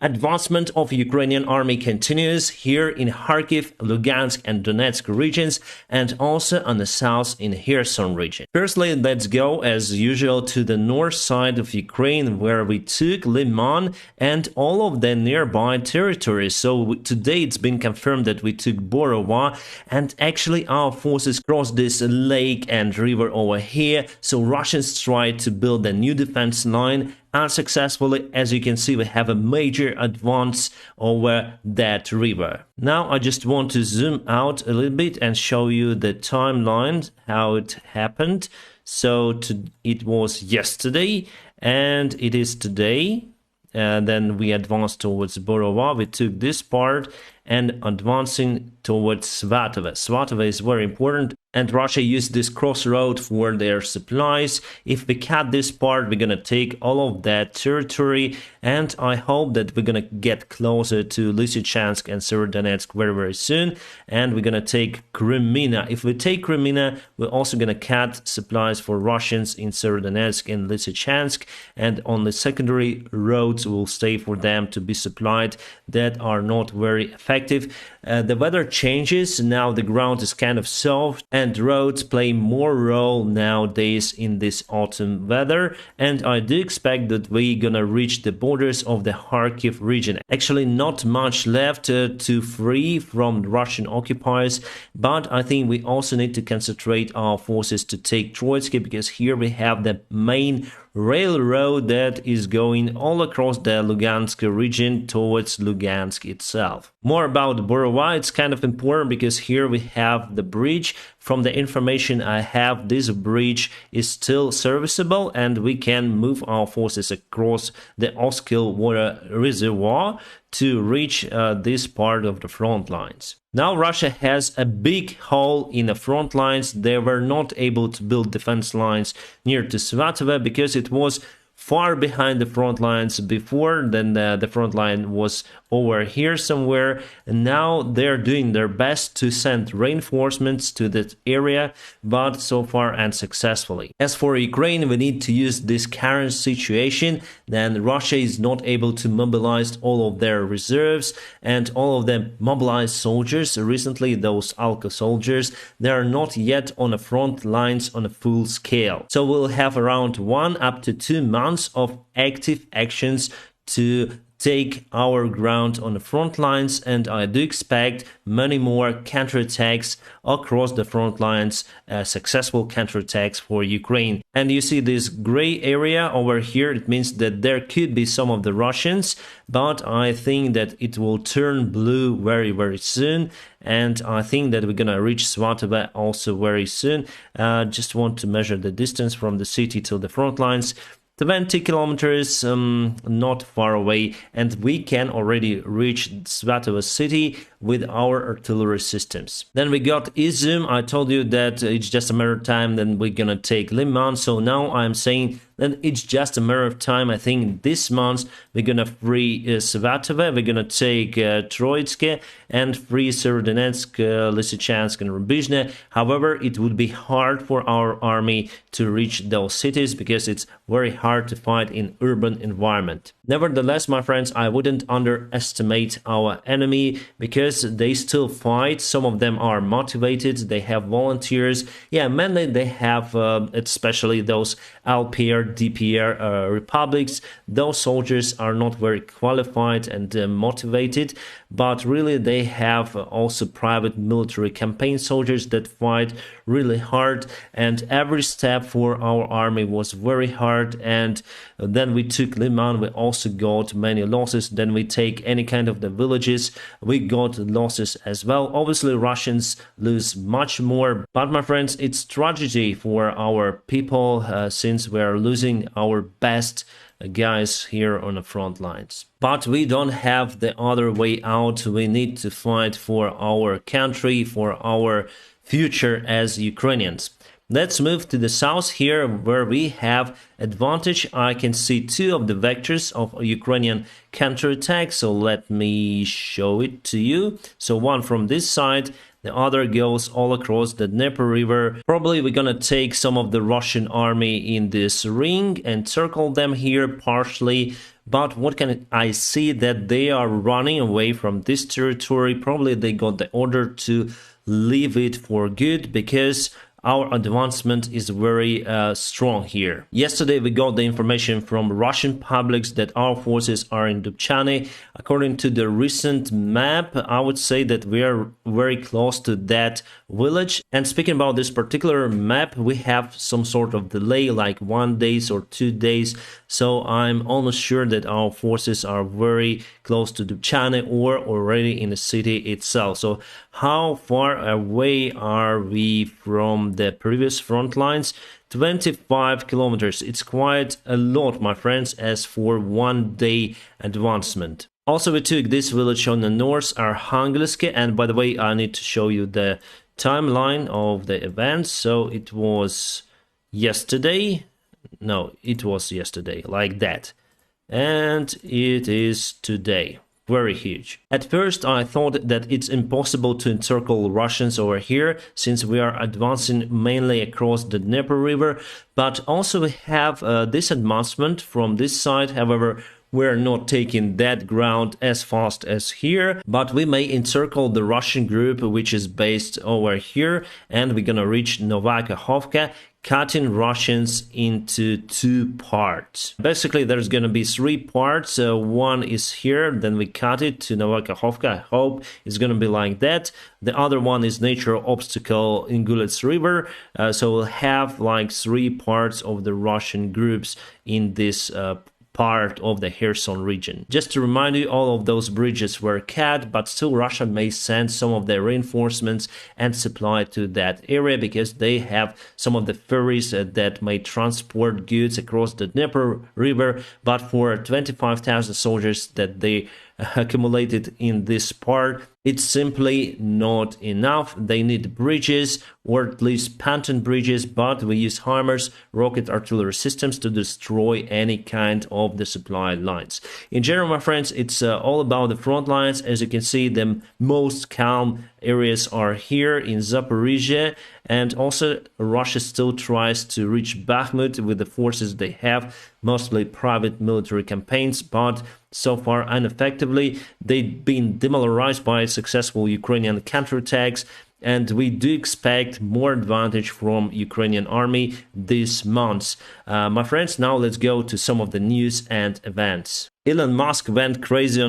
Advancement of Ukrainian army continues here in Kharkiv, Lugansk and Donetsk regions, and also on the south in Kherson region. Firstly, let's go as usual to the north side of Ukraine, where we took Liman and all of the nearby territories. So today it's been confirmed that we took Borova, and actually our forces crossed this lake and river over here. So Russians tried to build a new defense line unsuccessfully. As you can see, we have a major advance over that river. Now I just want to zoom out a little bit and show you the timeline, how it happened. So it was yesterday and it is today. Then we advanced towards Borova. We took this part and advancing towards Svatove. Svatove is very important, and Russia used this crossroad for their supplies. If we cut this part, we're gonna take all of that territory, and I hope that we're gonna get closer to Lysychansk and Severodonetsk very soon, and we're gonna take Kreminna. If we take Kreminna, we're also gonna cut supplies for Russians in Severodonetsk and Lysychansk, and on the secondary roads will stay for them to be supplied that are not very effective. The weather changes, now the ground is kind of soft and roads play more role nowadays in this autumn weather, and I do expect that we're gonna reach the borders of the Kharkiv region. Actually not much left to free from Russian occupiers, but I think we also need to concentrate our forces to take Troitsky, because here we have the main railroad that is going all across the Lugansk region towards Lugansk itself. More about Borova, it's kind of important because here we have the bridge. From the information I have, this bridge is still serviceable and we can move our forces across the Oskil water reservoir to reach this part of the front lines. Now Russia has a big hole in the front lines. They were not able to build defense lines near to Svatove because it was far behind the front lines before. Then the front line was over here somewhere, and now they're doing their best to send reinforcements to that area, but so far unsuccessfully. As for Ukraine, we need to use this current situation. Then Russia is not able to mobilize all of their reserves, and all of them mobilized soldiers recently, those Alka soldiers, they are not yet on the front lines on a full scale. So we'll have around 1 up to 2 months of active actions to take our ground on the front lines, and I do expect many more counterattacks across the front lines, successful counterattacks for Ukraine. And you see this gray area over here, it means that there could be some of the Russians, but I think that it will turn blue very soon, and I think that we're gonna reach Svatove also very soon. Just want to measure the distance from the city to the front lines. 20 kilometers, not far away, and we can already reach Svatove city with our artillery systems. Then we got Izum. I told you that it's just a matter of time, then we're gonna take Liman. So now I'm saying that it's just a matter of time. I think this month we're gonna free Svatove, we're gonna take Troitsky and free Severodonetsk, Lysychansk and Rubizhne. However, it would be hard for our army to reach those cities because it's very hard to fight in urban environment. Nevertheless, my friends, I wouldn't underestimate our enemy because they still fight. Some of them are motivated, they have volunteers. Yeah, mainly they have, especially those LPR, DPR republics. Those soldiers are not very qualified and motivated, but really they have also private military campaign soldiers that fight really hard, and every step for our army was very hard. And then we took Liman, we also got many losses. Then we take any kind of the villages, we got losses as well. Obviously Russians lose much more, but my friends, it's tragedy for our people since we are losing our best guys here on the front lines. But we don't have the other way out. We need to fight for our country, for our future as Ukrainians. Let's move to the south here, where we have advantage. I can see 2 of the vectors of a Ukrainian counterattack, so let me show it to you. So one from this side, the other goes all across the Dnieper River. Probably we're gonna take some of the Russian army in this ring and circle them here partially, but what can I see that they are running away from this territory. Probably they got the order to leave it for good because our advancement is very strong here. Yesterday we got the information from Russian publics that our forces are in Dubchane. According to the recent map, I would say that we are very close to that village. And speaking about this particular map, we have some sort of delay, like 1 day or 2 days. So I'm almost sure that our forces are very close to Dubchane or already in the city itself. So how far away are we from the previous front lines? 25 kilometers. It's quite a lot, my friends, as for 1 day advancement. Also, we took this village on the north, Arkhangelsk, and by the way, I need to show you the timeline of the events. So it was yesterday. No, it was yesterday, like that. And it is today. Very huge. At first, I thought that it's impossible to encircle Russians over here, since we are advancing mainly across the Dnieper River, but also we have this advancement from this side. However, we're not taking that ground as fast as here, but we may encircle the Russian group which is based over here, and we're gonna reach Nova Kakhovka, cutting Russians into 2 parts. Basically, there's gonna be 3 parts. One is here, then we cut it to Nova Kakhovka. I hope it's gonna be like that. The other one is natural obstacle in Gulets River. So we'll have like 3 parts of the Russian groups in this part of the Kherson region. Just to remind you, all of those bridges were cut, but still Russia may send some of their reinforcements and supply to that area because they have some of the ferries that may transport goods across the Dnieper River, but for 25,000 soldiers that they accumulated in this part, it's simply not enough. They need bridges, or at least pontoon bridges, but we use HIMARS rocket artillery systems to destroy any kind of the supply lines. In general, my friends, it's all about the front lines. As you can see, the most calm areas are here in Zaporizhia, and also Russia still tries to reach Bakhmut with the forces they have, mostly private military campaigns, but so far ineffectively. They've been demoralized by successful Ukrainian counterattacks, and we do expect more advantage from Ukrainian army this month. My friends, now let's go to some of the news and events. Elon Musk went crazy on